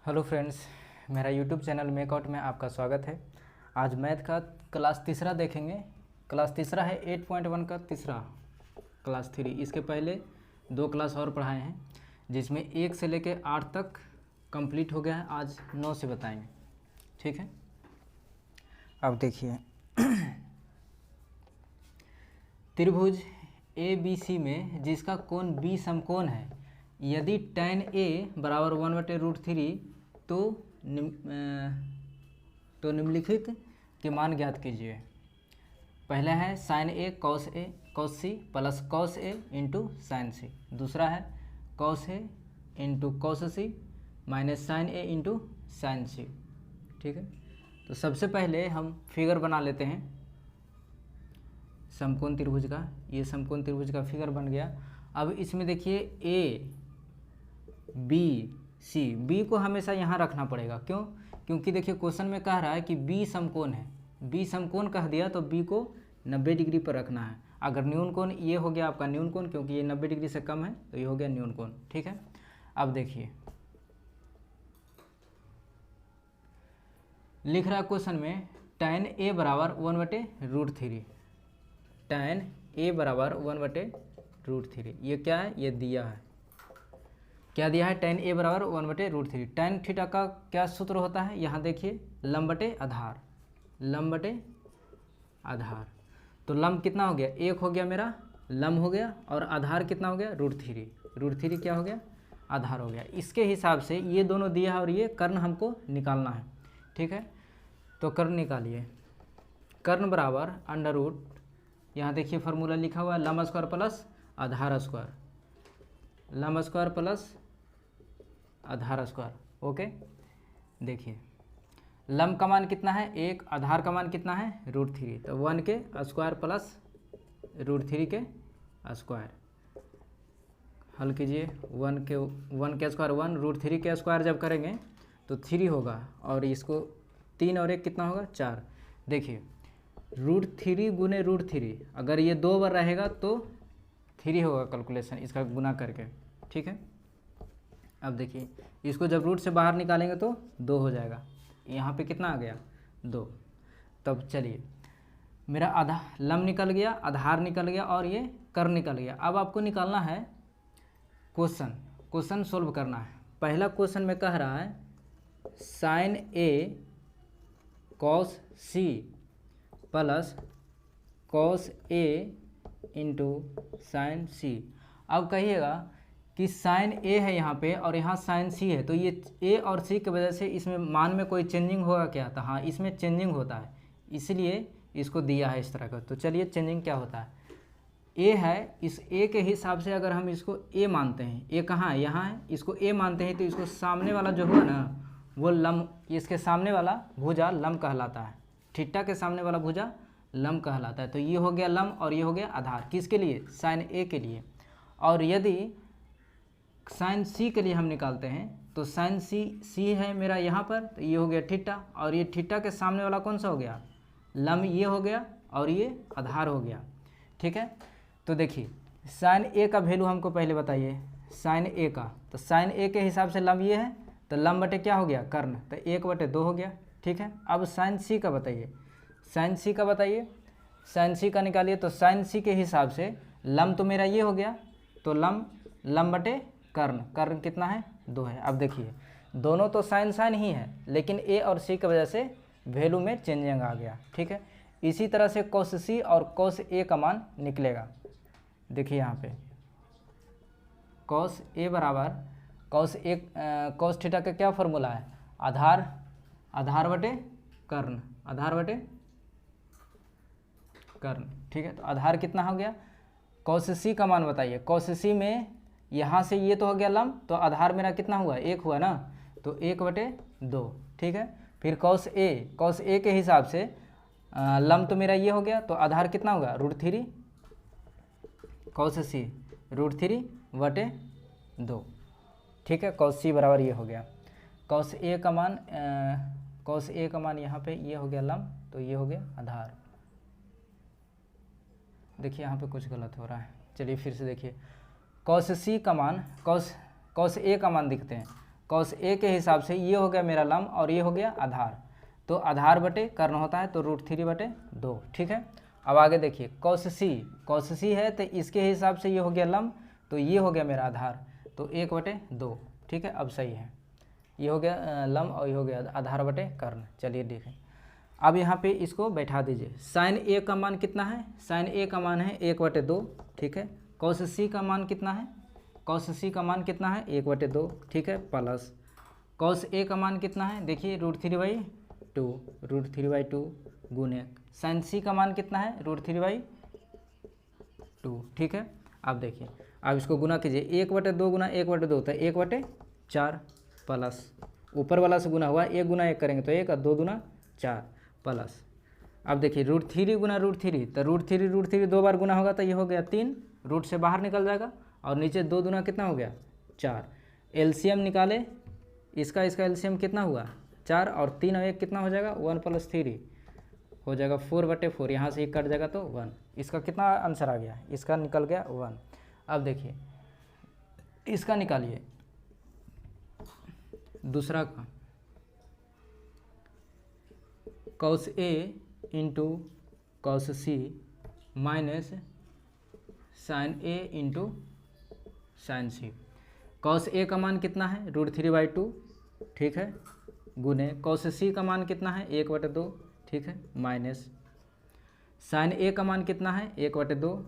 Hello friends, मेरा YouTube channel make-out में आपका स्वागत है। आज मैथ का क्लास तीसरा देखेंगे। क्लास तीसरा है 8.1 का तीसरा क्लास 3। इसके पहले दो क्लास और पढ़ाए हैं जिसमें 1 से लेकर 8 तक कंप्लीट हो गया है। आज 9 से बताएंगे, ठीक है। अब देखिए त्रिभुज ABC में जिसका कोण B समकोण है, यदि tan A बराबर 1/√3 तो निम्नलिखित के मान ज्ञात कीजिए। पहला है sin A cos C plus cos A into sine C। दूसरा है cos A into cos C minus sin A into sine C, ठीक है। तो सबसे पहले हम फिगर बना लेते हैं समकोण त्रिभुज का। ये समकोण त्रिभुज का फिगर बन गया। अब इसमें देखिए A B C, B को हमेशा यहाँ रखना पड़ेगा। क्यों? क्योंकि देखिए क्वेश्चन में कह रहा है कि B समकोण है। B समकोण कह दिया तो B को 90 डिग्री पर रखना है। अगर न्यून कोण, ये हो गया आपका न्यून कोण, क्योंकि ये 90 डिग्री से कम है तो ये हो गया न्यून कोण, ठीक है। अब देखिए लिख रहा है क्वेश्चन में tan A बराबर 1/√3। tan A बराबर 1/√3। ये क्या है? ये दिया है। क्या दिया है? tan A बराबर 1/√3। tan थीटा का क्या सूत्र होता है? यहाँ देखिए लंब बटे आधार, लंब बटे आधार। तो लंब कितना हो गया? 1 हो गया मेरा, लंब हो गया, और आधार कितना हो गया? √3। √3 क्या हो गया? आधार हो गया। इसके हिसाब से ये दोनों दिया है और ये कर्ण हमको निकालना है, ठीक है। तो कर्ण निकालिए। कर्ण बराबर अंडर रूट, यहाँ देखिए फार्मूला लिखा हुआ है लंब स्क्वायर प्लस आधार स्क्वायर, लंब स्क्वायर प्लस आधार स्क्वायर, ओके। देखिए लंब का मान कितना है? 1, आधार का मान कितना है? √3। तो 1 के स्क्वायर प्लस √3 के स्क्वायर। हल कीजिए। 1 के स्क्वायर 1, √3 के स्क्वायर जब करेंगे तो 3 होगा, और इसको 3 और 1 कितना होगा? 4। देखिए √3 गुने √3, अगर ये 2 बार रहेगा तो 3 होगा कैलकुलेशन इसका गुना करके, ठीक है। अब देखिए इसको जब रूट से बाहर निकालेंगे तो 2 हो जाएगा। यहाँ पे कितना आ गया? 2। तब चलिए मेरा आधा लंब निकल गया, आधार निकल गया, और ये कर्ण निकल गया। अब आपको निकालना है क्वेश्चन सोल्व करना है। पहला क्वेश्चन में कह रहा है sin A cos C plus cos A into sine C। अब कहिएगा कि sin A है यहाँ पे और यहाँ sin C है, तो ये A और C की वजह से इसमें मान में कोई चेंजिंग होगा क्या? तो हाँ, इसमें चेंजिंग होता है, इसलिए इसको दिया है इस तरह का। तो चलिए चेंजिंग क्या होता है? A है, इस A के हिसाब से अगर हम इसको A मानते हैं, A कहाँ है? यहाँ है, इसको A मानते हैं, तो इसको सामने वाला जो हुआ ना वो लंब, इसके सामने वाला भुजा लंब कहलाता है। थीटा के सामने वाला भुजा लंब कहलाता है। तो ये हो गया लंब और ये हो गया आधार। किसके लिए? sin A के लिए। और यदि sin C के लिए हम निकालते हैं तो sin C है मेरा यहाँ पर, तो ये हो गया थीटा, और ये थीटा के सामने वाला कौन सा हो गया? लंब, ये हो गया, और ये आधार हो गया, ठीक है। तो देखिए sin A का वैल्यू हमको पहले बताइए, sin A का। तो sin A के हिसाब से लंब ये है, तो लंब बटे क्या हो गया? कर्ण, तो 1/2 हो गया, ठीक है। अब sin C का बताइए, sin C का बताइए। sin C का निकालिए। तो sin C के हिसाब से लंब तो मेरा ये हो गया, तो लंब बटे कर्ण, कर्ण कितना है? 2 है। अब देखिए दोनों तो साइन ही है, लेकिन A और C की वजह से वैल्यू में चेंजिंग आ गया, ठीक है। इसी तरह से cos C और cos A का मान निकलेगा। देखिए यहाँ पे cos A बराबर cos थीटा का क्या फॉर्मूला है? आधार बटे कर्ण, आधार बटे कर्ण, ठीक है। तो आधार कितना हो गया? cos C का मान बताइए। cos C में यहाँ से ये तो हो गया लंब, तो आधार मेरा कितना हुआ? 1 हुआ ना, तो 1/2, ठीक है। फिर cos A के हिसाब से लंब तो मेरा ये हो गया, तो आधार कितना होगा? √3, cos C √3/2, ठीक है। cos C बराबर ये हो गया। cos A का मान यहाँ पे ये हो गया लंब, तो ये हो गया आधार। देखिए यहाँ पे कुछ गलत हो रहा है, चलिए फिर से देखिए। cos C का मान cos A का मान दिखते हैं। कॉस ए के हिसाब से ये हो गया मेरा लंब और ये हो गया आधार, तो आधार बटे कर्ण होता है तो √3/2, ठीक है। अब आगे देखिए कॉस सी है तो इसके हिसाब से ये हो गया लंब, तो ये हो गया मेरा आधार, तो 1/2, ठीक है। अब सही है, ये हो गया लंब और ये हो गया आधार बटे कर्ण। चलिए देखें, अब यहाँ पे इसको बैठा दीजिए। साइन ए का मान कितना है, साइन ए का मान है 1/2, ठीक है। कॉस सी का मान कितना है, कॉस सी का मान कितना है 1/2, ठीक है, प्लस कॉस ए का मान कितना है, देखिए √3/2 गुने साइन सी का मान कितना है √3/2, ठीक है। अब देखिए, अब इसको गुना कीजिए, 1/2 गुना 1/2 होता है 1/4 प्लस ऊपर वाला से गुना हुआ, 1 गुना 1 करेंगे तो 1 और 2 गुना 4 प्लस। अब देखिए √3 गुना √3, तो √3 2 बार गुना होगा तो ये हो गया 3, रूट से बाहर निकल जाएगा और नीचे 2 दूना कितना हो गया 4। एलसीएम निकाले, इसका एलसीएम कितना हुआ 4 और 3 और 1 कितना हो जाएगा 1 + 3 हो जाएगा 4/4, यहाँ से 1 कट जाएगा तो 1। इसका कितना आंसर आ गया, इसका निकल गया 1। अब देखिए इसका निकालिए दूसरा का, cos A into cos C minus sign A into sine C. Cos A का मान कितना है √3/2, ठीक है, गुने कॉस सी का मान कितना है 1/2, ठीक है, माइनस साइन ए का मान कितना है 1/2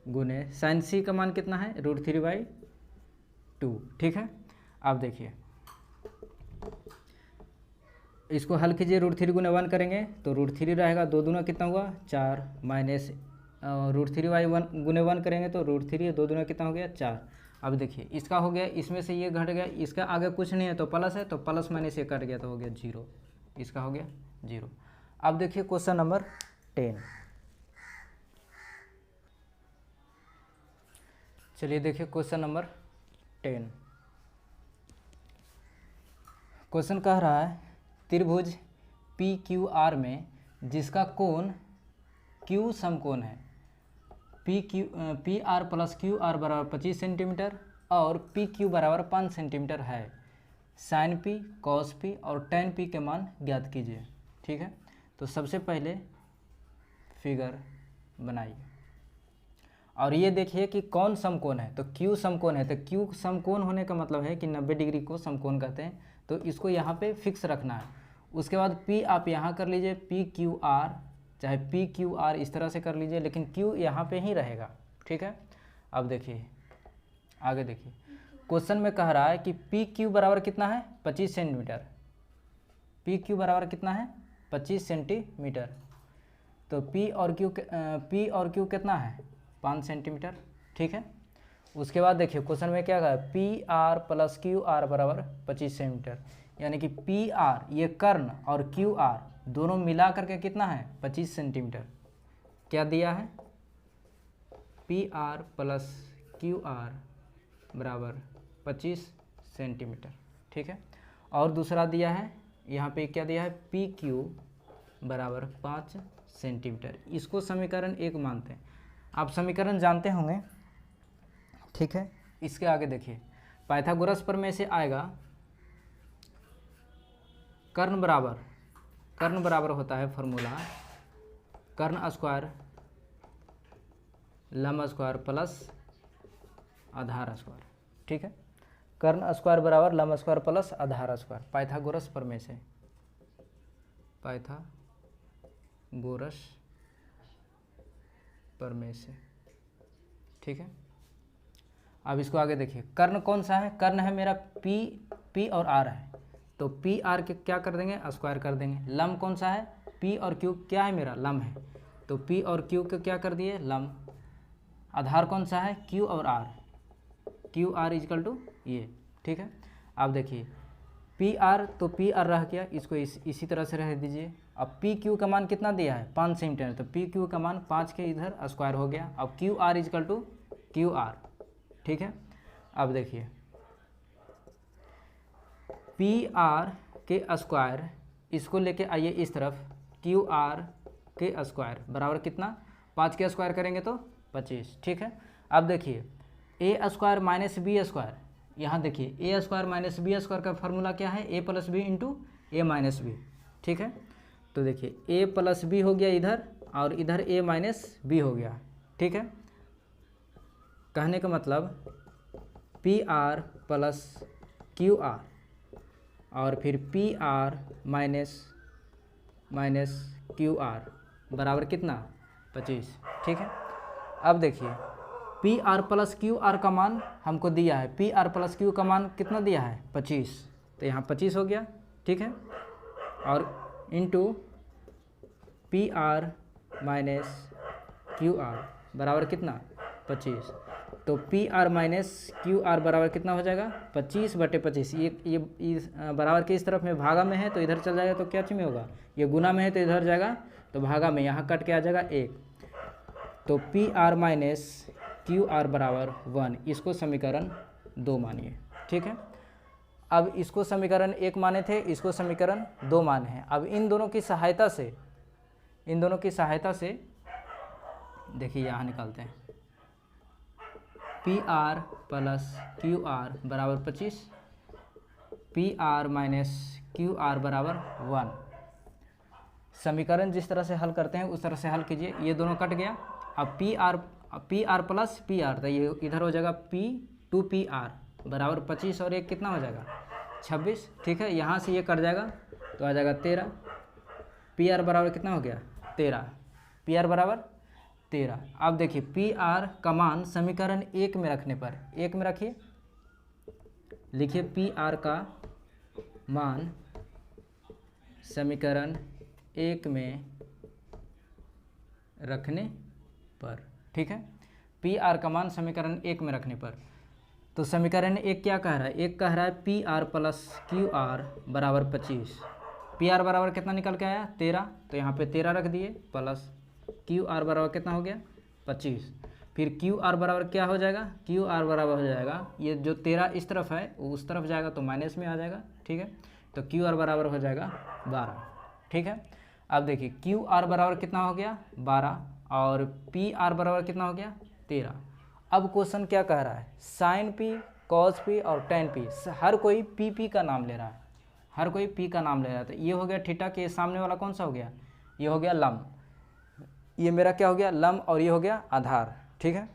गुने साइन सी का मान कितना है √3/2, ठीक है। अब देखिए इसको हल कीजिए, √3 गुने 1 करेंगे तो √3 रहेगा, 2 दूना कितना हुआ 4 माइनस √3/1 गुने 1 करेंगे तो √3, 2 दूना कितना हो गया 4। अब देखिए इसका हो गया, इसमें से ये घट गया, इसका आगे कुछ नहीं है तो प्लस है, तो प्लस माइनस ये कट गया तो हो गया 0, इसका हो गया 0। अब देखिए क्वेश्चन नंबर 10, चलिए देखिए क्वेश्चन नंबर 10। क्वेश्चन कह रहा है त्रिभुज PQR में जिसका कोण Q समकोण है, PR + QR बराबर 25 सेंटीमीटर और PQ बराबर 5 सेंटीमीटर है, साइन P, कॉस P और tan P के मान ज्ञात कीजिए, ठीक है। तो सबसे पहले फिगर बनाइए और ये देखिए कि कौन समकोण है, तो Q समकोण है, तो Q समकोण होने का मतलब है कि 90 डिग्री को समकोण कहते हैं, तो इसको यहाँ पे फिक्स रखना है। उसके बाद P आप यहाँ कर लीजिए PQR, चाहे PQR इस तरह से कर लीजिए, लेकिन Q यहाँ पे ही रहेगा, ठीक है। अब देखिए आगे देखिए, क्वेश्चन में कह रहा है कि PQ बराबर कितना है 25 सेंटीमीटर, PQ बराबर कितना है 25 सेंटीमीटर, तो P और Q कितना है 5 सेंटीमीटर, ठीक है। उसके बाद देखिए क्वेश्चन में क्या कहा है PR + QR बराबर 25 सेंटीमीटर, यानी कि PR ये कर्ण और QR दोनों मिला करके कितना है 25 सेंटीमीटर। क्या दिया है PR + QR बराबर 25 सेंटीमीटर, ठीक है। और दूसरा दिया है यहाँ पे क्या दिया है PQ बराबर 5 सेंटीमीटर। इसको समीकरण 1 मानते हैं, आप समीकरण जानते होंगे, ठीक है। इसके आगे देखिए पाइथागोरस प्रमेय से आएगा कर्ण बराबर होता है फॉर्मूला कर्ण स्क्वायर लंब स्क्वायर प्लस आधार स्क्वायर, ठीक है। कर्ण स्क्वायर बराबर लंब स्क्वायर प्लस आधार स्क्वायर, पाइथागोरस प्रमेय से, पाइथागोरस प्रमेय से, ठीक है। अब इसको आगे देखिए, कर्ण कौन सा है, कर्ण है मेरा P और R है, तो PR के क्या कर देंगे स्क्वायर कर देंगे। लंब कौन सा है P और Q क्या है मेरा लंब है, तो P और Q के क्या कर दिए लंब। आधार कौन सा है Q और R, QR = ये, ठीक है। अब देखिए PR तो PR रह गया, इसको इसी तरह से रह दीजिए। अब PQ का मान कितना दिया है 5 सेंटीमीटर, तो PQ का मान 5 के इधर स्क्वायर हो गया। अब QR = QR, ठीक है। अब देखिए PR के स्क्वायर इसको लेके आइए इस तरफ, QR के स्क्वायर बराबर कितना 5 के स्क्वायर करेंगे तो 25, ठीक है। अब देखिए A² - B² यहाँ देखिए ए स्क्वायर माइनस बी स्क्वायर का फार्मूला क्या है, ए प्लस बी इंटू ए माइनस बी, ठीक है। तो देखिए ए प्लस बी हो गया इधर और इधर ए माइनस बी हो गया, ठीक है। कहने का मतलब P R plus Q R और फिर P R minus Q R बराबर कितना 25, ठीक है। अब देखिए P R plus Q R का मान हमको दिया है, पी आर प्लस क्यू का मान कितना दिया है 25, तो यहाँ 25 हो गया, ठीक है। और into P R minus Q R बराबर कितना 25, तो P R minus Q R बराबर कितना हो जाएगा 25/25। ये बराबर के इस तरफ में भागा में है तो इधर चल जाएगा, तो क्या चीज़ में होगा, ये गुना में है तो इधर जाएगा तो भागा में, यहाँ कट के आ जाएगा 1, तो P R minus Q R बराबर 1। इसको समीकरण 2 मानिए, ठीक है। अब इसको समीकरण 1 माने थे, इसको समीकरण 2 माने हैं। अब इन दोनों की सहायता से देखिए यहाँ निकालते हैं, P R plus Q R बराबर 25, P R minus Q R बराबर 1। समीकरण जिस तरह से हल करते हैं उस तरह से हल कीजिए, ये दोनों कट गया। अब P R plus P R, तो ये इधर हो जाएगा पी 2pr बराबर 25 और 1 कितना हो जाएगा 26, ठीक है। यहाँ से ये कट जाएगा तो आ जाएगा 13, पी आर बराबर कितना हो गया 13, पी आर बराबर 13। अब देखिए पी आर का मान समीकरण 1 में रखने पर, 1 में रखिए, लिखिए पी आर का मान समीकरण 1 में रखने पर, ठीक है। पी आर का मान समीकरण 1 में रखने पर, तो समीकरण 1 क्या कह रहा है, 1 कह रहा है P R plus Q R बराबर 25, पी आर बराबर कितना निकल के आया 13, तो यहाँ पे 13 रख दिए, प्लस क्यू आर बराबर कितना हो गया 25, फिर क्यू आर बराबर क्या हो जाएगा, क्यू आर बराबर हो जाएगा, ये जो 13 इस तरफ है वो उस तरफ जाएगा तो माइनस में आ जाएगा, ठीक है। तो क्यू आर बराबर हो जाएगा 12, ठीक है। अब देखिए क्यू आर बराबर कितना हो गया 12 और पी आर बराबर कितना हो गया 13। अब क्वेश्चन क्या कह रहा है, साइन पी, कॉस पी और टेन पी, हर कोई पी का नाम ले रहा है, हर कोई पी का नाम ले रहा है। तो ये हो गया थीटा के सामने वाला कौन सा हो गया, ये हो गया लंब, ये मेरा क्या हो गया लंब और ये हो गया आधार, ठीक है।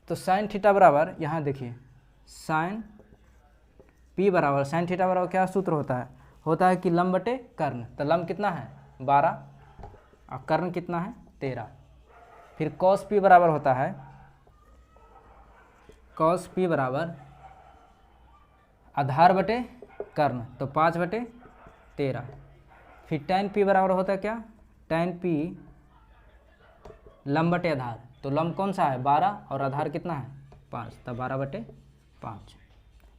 तो साइन थीटा बराबर, यहाँ देखिए साइन पी बराबर साइन थीटा बराबर क्या सूत्र होता है कि लंब बटे कर्ण, तो लंब कितना है 12 और कर्ण कितना है 13। फिर कॉस पी बराबर होता है, कॉस पी बराबर आधार बटे कर्ण, तो 5/13। फिर tan पी बराबर होता है क्या, tan पी लंब बटे आधार, तो लंब कौन सा है 12 और आधार कितना है 5, तो 12/5।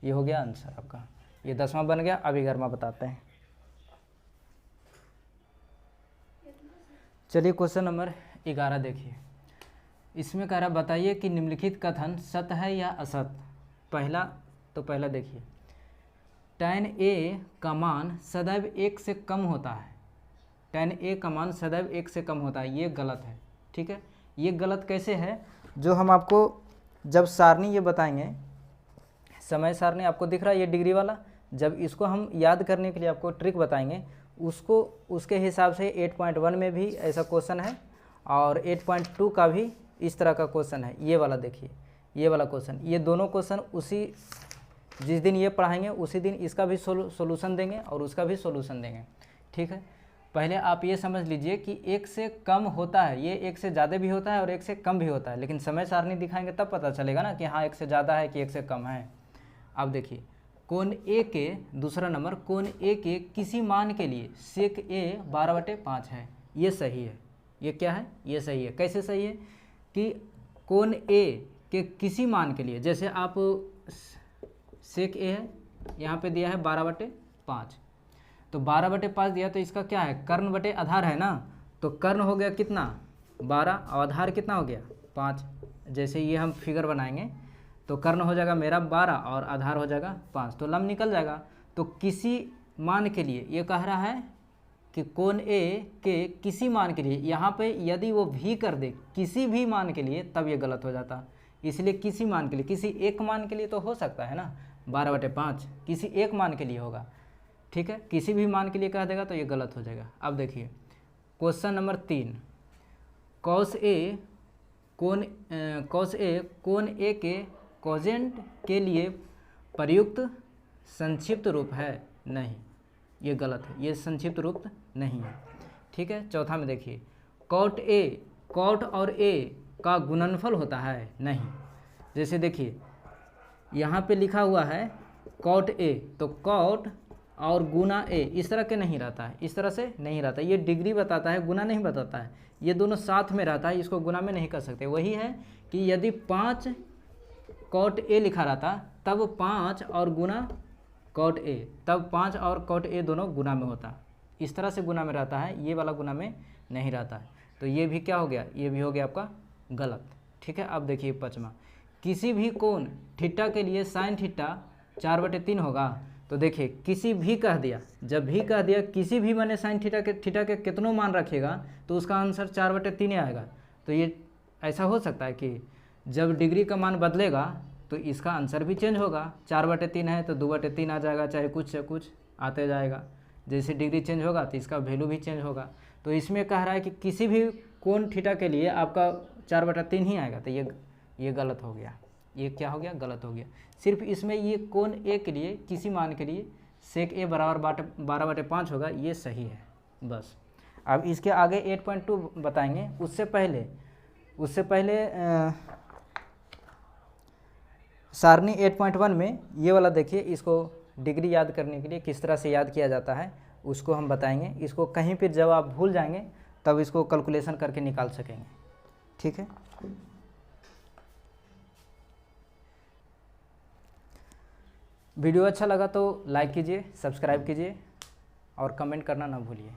ये हो गया आंसर आपका, ये 10वां बन गया। अब 11वां बताते हैं। चलिए क्वेश्चन नंबर 11 देखिए, इसमें कह रहा बताइए कि निम्नलिखित कथन सत्य है या असत्य। पहला देखिए, tan a का मान सदैव 1 से कम होता है, tan a का मान सदैव 1 से कम होता है, ये गलत है, ठीक है। ये गलत कैसे है, जो हम आपको जब सारणी ये बताएंगे, समय सारणी आपको दिख रहा है ये डिग्री वाला, जब इसको हम याद करने के लिए आपको ट्रिक बताएंगे, उसको उसके हिसाब से 8.1 में भी ऐसा क्वेश्चन है और 8.2 का भी इस तरह का क्वेश्चन है। ये वाला देखिए, ये वाला क्वेश्चन, ये दोनों क्वेश्चन उसी जिस दिन ये पढ़ाएंगे उसी दिन इसका भी सोल्यूशन देंगे और उसका भी सोल्यूशन देंगे, ठीक है। पहले आप ये समझ लीजिए कि 1 से कम होता है, ये 1 से ज़्यादा भी होता है और 1 से कम भी होता है, लेकिन समय सारणी दिखाएंगे तब पता चलेगा ना कि हाँ 1 से ज़्यादा है कि 1 से कम है। अब देखिए कोण ए के, दूसरा नंबर, कोण ए के किसी मान के लिए सेक ए 12/5 है, ये सही है। ये क्या है, ये सही है। कैसे सही है कि कोण ए के किसी मान के लिए, जैसे आप सेक ए है यहाँ पे दिया है 12/5, तो 12/5 दिया तो इसका क्या है कर्ण बटे आधार है ना, तो कर्ण हो गया कितना 12 और आधार कितना हो गया 5। जैसे ये हम फिगर बनाएंगे तो कर्ण हो जाएगा मेरा 12 और आधार हो जाएगा 5, तो लंब निकल जाएगा। तो किसी मान के लिए ये कह रहा है कि कोण ए के किसी मान के लिए, यहाँ पे यदि वो भी कर दे किसी भी मान के लिए तब ये गलत हो जाता। इसलिए किसी मान के लिए, किसी एक मान के लिए तो हो सकता है ना, 12/5 किसी एक मान के लिए होगा, ठीक है। किसी भी मान के लिए कह देगा तो ये गलत हो जाएगा। अब देखिए क्वेश्चन नंबर 3, कॉस ए कोण ए के कोजेंट के लिए प्रयुक्त संक्षिप्त रूप है, नहीं, ये गलत है, ये संक्षिप्त रूप नहीं है, ठीक है। चौथा में देखिए कॉट और ए का गुणनफल होता है, नहीं। जैसे देखिए यहाँ पे लिखा हुआ है कॉट ए, तो कॉट और गुना ए इस तरह के नहीं रहता है, इस तरह से नहीं रहता है, ये डिग्री बताता है, गुना नहीं बताता है, ये दोनों साथ में रहता है, इसको गुना में नहीं कर सकते। वही है कि यदि 5 कॉट ए लिखा रहता तब 5 और गुना कॉट ए, तब 5 और कॉट ए दोनों गुना में होता, इस तरह से गुना में रहता है, ये वाला गुना में नहीं रहता है। तो ये भी क्या हो गया, ये भी हो गया आपका गलत, ठीक है। अब देखिए 5वां, किसी भी कोण थीटा के लिए साइन थीटा 4/3 होगा। तो देखिए किसी भी कह दिया, जब भी कह दिया किसी भी माने साइन थीटा के कितनों मान रखेगा तो उसका आंसर 4/3 आएगा। तो ये ऐसा हो सकता है कि जब डिग्री का मान बदलेगा तो इसका आंसर भी चेंज होगा, 4/3 है तो 2/3 आ जाएगा, चाहे कुछ से कुछ आते जाएगा, जैसे डिग्री चेंज होगा तो इसका वैल्यू भी चेंज होगा। तो इसमें कह रहा है कि किसी भी कोण थीटा के लिए आपका 4/3 ही आएगा, तो ये गलत हो गया, ये क्या हो गया, गलत हो गया। सिर्फ इसमें ये कोण ए के लिए किसी मान के लिए सेक ए बराबर 12/5 होगा, ये सही है बस। अब इसके आगे 8.2 बताएंगे, उससे पहले सारणी 8.1 में ये वाला देखिए, इसको डिग्री याद करने के लिए किस तरह से याद किया जाता है उसको हम बताएंगे। इसको कहीं पर जब आप भूल जाएंगे तब इसको कैलकुलेशन करके निकाल सकेंगे, ठीक है। वीडियो अच्छा लगा तो लाइक कीजिए, सब्सक्राइब कीजिए और कमेंट करना ना भूलिए।